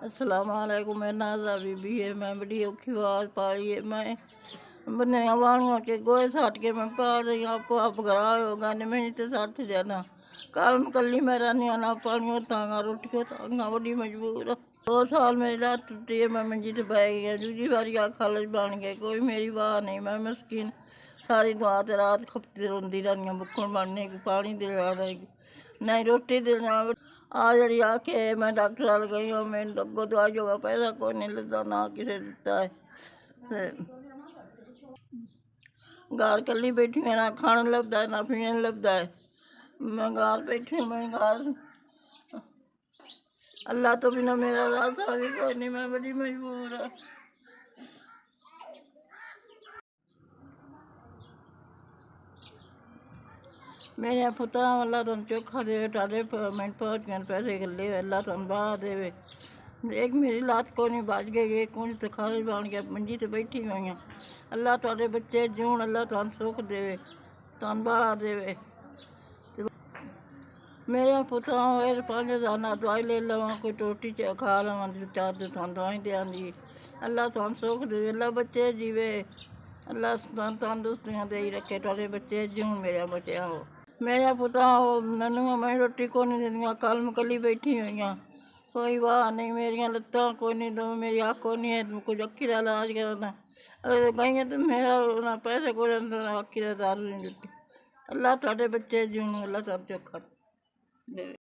अस्सलाम वालेकुम। मैं नाज़ा बीबी है। मैं बड़ी औखी आवाज़ पाली है। मैं बनिया वालियों के गोए सट के मैं पाल रही हूँ। आप घरा होगा नहीं मैंने तो सट जाना। कल कली मेरा नहीं आना पानियों तांगा रोटियों तांगा बड़ी मजबूर है। 2 साल मेरी रात टुटी है। मैं मंजी से बह गई दूसरी बारी आ खालज बन गए। कोई मेरी वाह नहीं। मैं मस्कीन सारी दुआ ते रात खपती रोंदी रही हूँ। बुक्खण बनने की पानी दिलवा रहेगी नहीं रोटी दिलना आ जड़ी आके मैं डॉक्टर वाल गई हूँ। मैंने अगो दवा जोगा पैसा कोई नहीं लगता ना किसी दिता है। घर कली बैठी है ना खाने लभदा है ना पीने लभदा है। मैं घर बैठी हूँ। मैं घर अल्लाह तो बिना मेरा रास्ता भी कोई नहीं। मैं बड़ी मजबूर है। मेरे पुत्रा अल्लाह तुम चोखा दे टाले मिनट पहुँच गए पैसे गले अल्लाह तुम बाह दे। एक मेरी लात को नहीं बच गई एक कुछ तो खालिज बन गया मंजी तो बैठी हुई हूँ। अल्लाह तुहाडे बच्चे जून अल्लाह तुहानू सुख देवे तुहानू बाह देवे। मेरे पुत्रा होए 5,000 दवाई ले लवा कोई रोटी खा लवा 4 दिन तुहानू दवाई देंगी। अल्लाह तुहानू सुख देवे अल्लाह बच्चे जीवे अल्लाह तुहानू तंदुरुस्तियाँ दे रखे तुहाडे बच्चे जून मेरे बच्चा हो। मेरा पुत्रा हो ननूआ मैं रोटी को नहीं देंदियाँ कल मैं कली बैठी हुई हाँ। कोई वाह नहीं मेरिया लत्तां कोई नहीं दो मेरी अख को नहीं है कुछ अक्खी का इलाज कराना अगर गई है तो मेरा ना पैसे को अक्खी का दारू नहीं देती। अल्लाह तुहाडे बच्चे जून अल्लाह तुहानू चोखा देवे।